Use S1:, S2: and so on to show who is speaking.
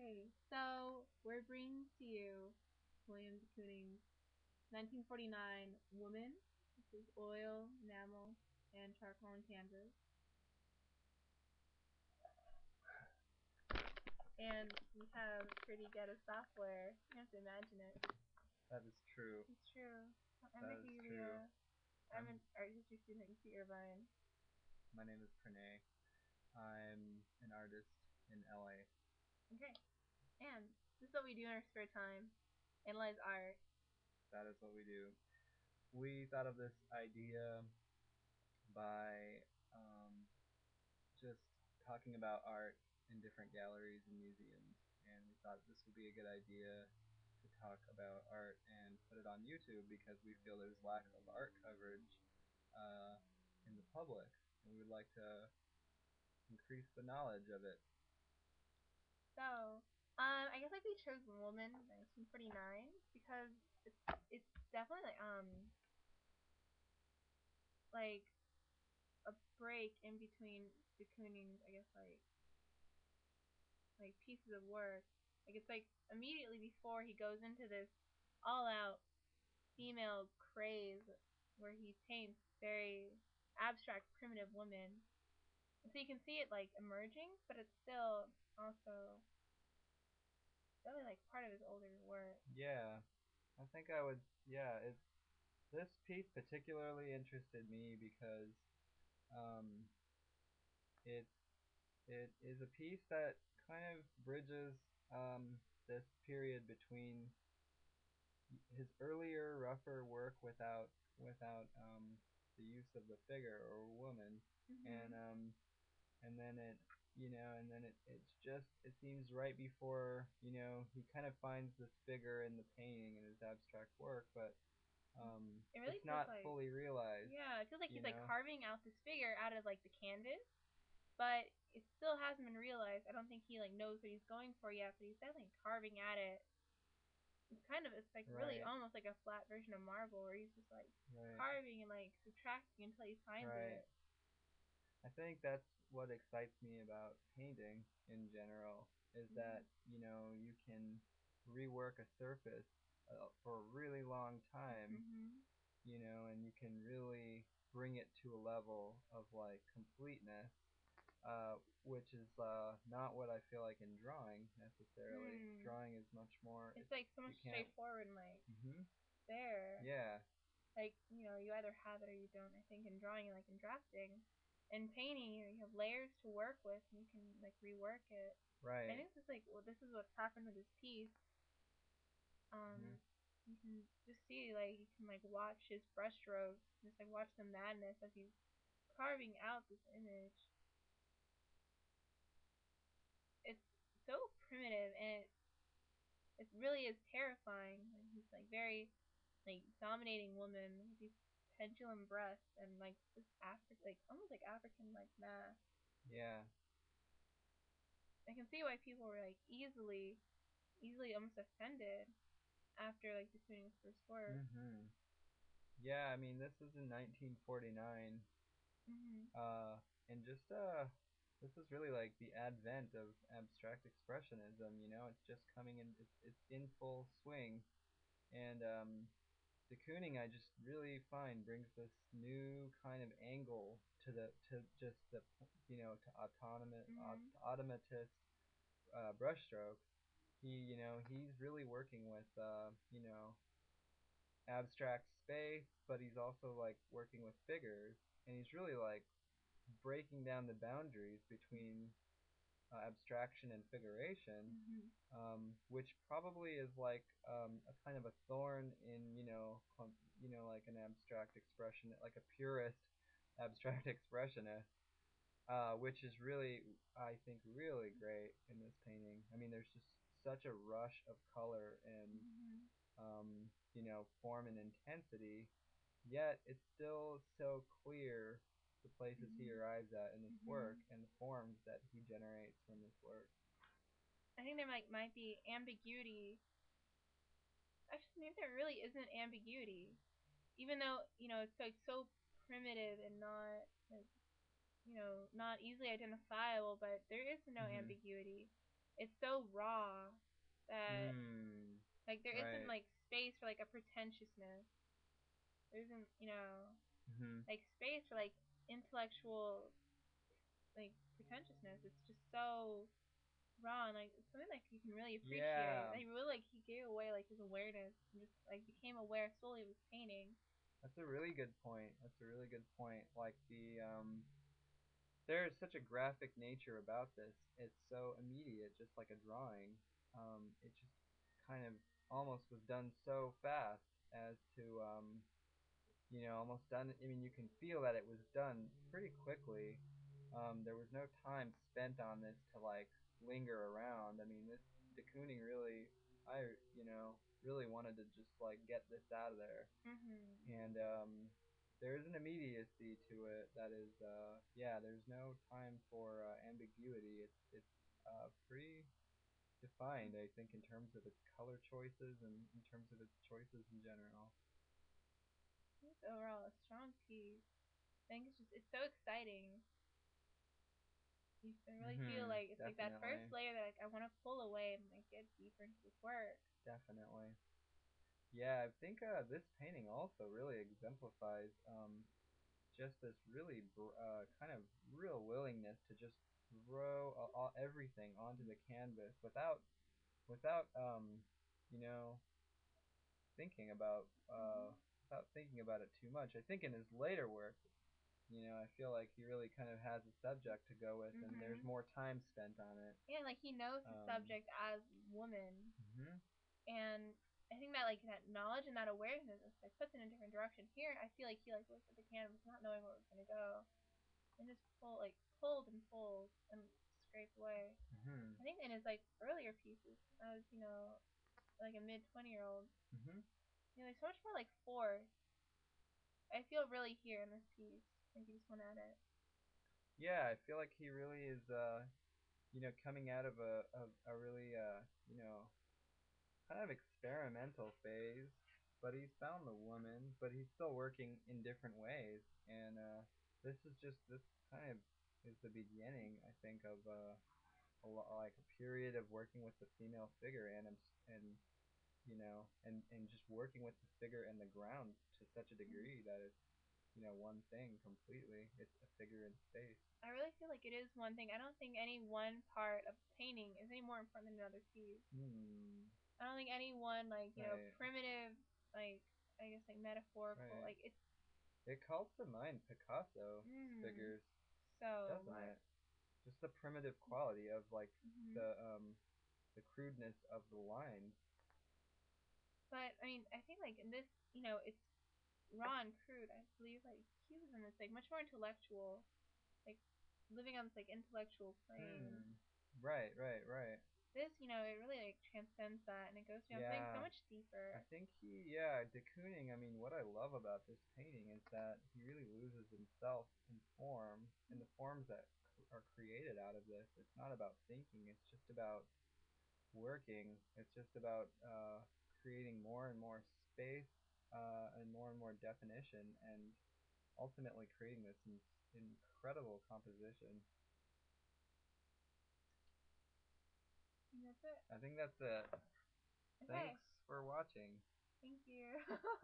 S1: Okay, so we're bringing to you William de Kooning's 1949 Woman. This is oil, enamel, and charcoal and canvas. And we have pretty ghetto software. You have to imagine it.
S2: That is true.
S1: It's true. I'm
S2: That is true.
S1: I'm an art history student at Irvine.
S2: My name is Pranay. I'm an artist in LA.
S1: Okay, and this is what we do in our spare time. Analyze art.
S2: That is what we do. We thought of this idea by just talking about art in different galleries and museums, and we thought this would be a good idea to talk about art and put it on YouTube because we feel there's lack of art coverage uh, in the public, and we would like to increase the knowledge of it.
S1: So, I guess like we chose Woman 1949 because it's definitely like a break in between de Kooning's I guess like pieces of work. Like it's like immediately before he goes into this all out female craze where he paints very abstract primitive women. And so you can see it like emerging, but it's still also really like part of his older work.
S2: Yeah, I think I would. Yeah, this piece particularly interested me because um, it it is a piece that kind of bridges this period between his earlier rougher work without the use of the figure or woman,
S1: Mm-hmm.
S2: and and then it's just it seems right before he kind of finds this figure in the painting in his abstract work, but
S1: It really
S2: it's
S1: feels
S2: not
S1: like,
S2: fully realized,
S1: yeah, it feels like
S2: you
S1: he's like
S2: know.
S1: carving out this figure out of like the canvas, but it still hasn't been realized. I don't think he like knows what he's going for yet, but he's definitely carving at it. It's like really
S2: Right,
S1: almost like a flat version of marble, where he's just like
S2: right,
S1: carving and like subtracting until he finds
S2: right.
S1: it.
S2: I think that's what excites me about painting in general is that you can rework a surface for a really long time,
S1: Mhm.
S2: and you can really bring it to a level of like completeness, which is not what I feel like in drawing necessarily.
S1: Hmm.
S2: Drawing is much more.
S1: It's like so much
S2: You can't.
S1: straightforward and like
S2: Mhm.
S1: there.
S2: Yeah.
S1: Like you either have it or you don't. I think in drawing, like in drafting, in painting, you have layers to work with, and you can like rework it. And I
S2: Right.
S1: think this is like this is what's happened with this piece.
S2: Mhm.
S1: Um, you can just see like you can like watch his brushstrokes, just like watch the madness as he's carving out this image. It's so primitive and it really is terrifying. Like, he's like very like dominating woman with these pendulum breasts and like this African like almost like African like mask.
S2: Yeah.
S1: I can see why people were like easily almost offended after like Bakunin's first work.
S2: Mhm. Yeah. I mean, this was in 1949.
S1: Mhm.
S2: Uh, and just this is really like the advent of abstract expressionism. It's just coming in. It's in full swing, and de Kooning I just really find brings this new kind of angle to just the to
S1: Mhm.
S2: automatist brushstrokes. He's really working with abstract space, but he's also like working with figures, and he's really like breaking down the boundaries between abstraction and figuration,
S1: Mhm.
S2: which probably is like a kind of a thorn in like an abstract expression, like a purist abstract expressionist, which is really I think really great in this painting. I mean, there's just such a rush of color and
S1: Mhm.
S2: form and intensity, yet it's still so clear the places he
S1: Mhm.
S2: arrives at in this work
S1: Mhm.
S2: and the forms that he generates from this work.
S1: I think there might be ambiguity. Actually, maybe there really isn't ambiguity, even though it's like so primitive and not like not easily identifiable. But there is no
S2: Hmm.
S1: ambiguity. it's so raw that
S2: Hmm.
S1: like there isn't
S2: Right.
S1: like space for like a pretentiousness. There isn't,
S2: Mhm.
S1: like space for like intellectual like pretentiousness. It's just so raw and like it's something like you can really appreciate.
S2: Yeah.
S1: Like really like he gave away like his awareness and just like became aware solely of his painting.
S2: That's a really good point. That's a really good point. Like there is such a graphic nature about this. It's so immediate, just like a drawing. It just kind of almost was done so fast as to almost done. I mean, you can feel that it was done pretty quickly. There was no time spent on this to like linger around. I mean, this de Kooning really, really wanted to just like get this out of there,
S1: Mhm.
S2: and there is an immediacy to it that is, yeah, there's no time for ambiguity. It's pretty defined, I think, in terms of its color choices and in terms of its choices in general.
S1: It's overall a strong piece. I think it's so exciting. I really feel
S2: Mhm.
S1: like it's like that first
S2: Definitely.
S1: layer that like I want to pull away and like get deeper into this work.
S2: Definitely. Yeah, I think this painting also really exemplifies just this really kind of real willingness to just throw everything onto the canvas without you know thinking about
S1: Mhm.
S2: without thinking about it too much. I think in his later work, I feel like he really kind of has a subject to go with, and there's
S1: Mhm.
S2: more time spent on it.
S1: Yeah, like he knows his
S2: Um,
S1: subject as woman,
S2: mhm,
S1: and I think that like that knowledge and that awareness like puts it in a different direction. Here, I feel like he like looked at the canvas, not knowing where it was gonna go, and just pulled and pulled and scraped away.
S2: mhm,
S1: I think in his like earlier pieces, as like a mid 20-year-old,
S2: mhm.
S1: there's so much more like force. I feel really here in this piece. Like you just went at it.
S2: Yeah, I feel like he really is, coming out of a really, kind of experimental phase. But he's found the woman, but he's still working in different ways. And this kind of is the beginning, I think, of like a period of working with the female figure and and just working with the figure and the ground to such a degree that it's one thing completely. It's a figure in space.
S1: I really feel like it is one thing. I don't think any one part of painting is any more important than another piece.
S2: Hmm.
S1: I don't think any one like
S2: Right.
S1: primitive like I guess like metaphorical
S2: Right.
S1: like it's
S2: It calls to mind Picasso's
S1: mm,
S2: figures,
S1: so
S2: doesn't
S1: much.
S2: it? Just the primitive quality of like
S1: Hmm.
S2: the crudeness of the lines.
S1: But I mean I think like in this it's raw and crude. I believe like he was in this like much more intellectual like living on this like intellectual plane.
S2: Hmm. Right, right, right.
S1: This it really like transcends that and it goes beyond something so
S2: Yeah.
S1: much
S2: I
S1: deeper.
S2: think yeah, de Kooning, I mean, what I love about this painting is that he really loses himself in form, in the forms that are created out of this. It's not about thinking, it's just about working. It's just about creating more and more space and more definition, and ultimately creating this incredible composition.
S1: And that's it.
S2: I think that's it. Thanks
S1: Okay.
S2: for watching.
S1: Thank you.
S2: This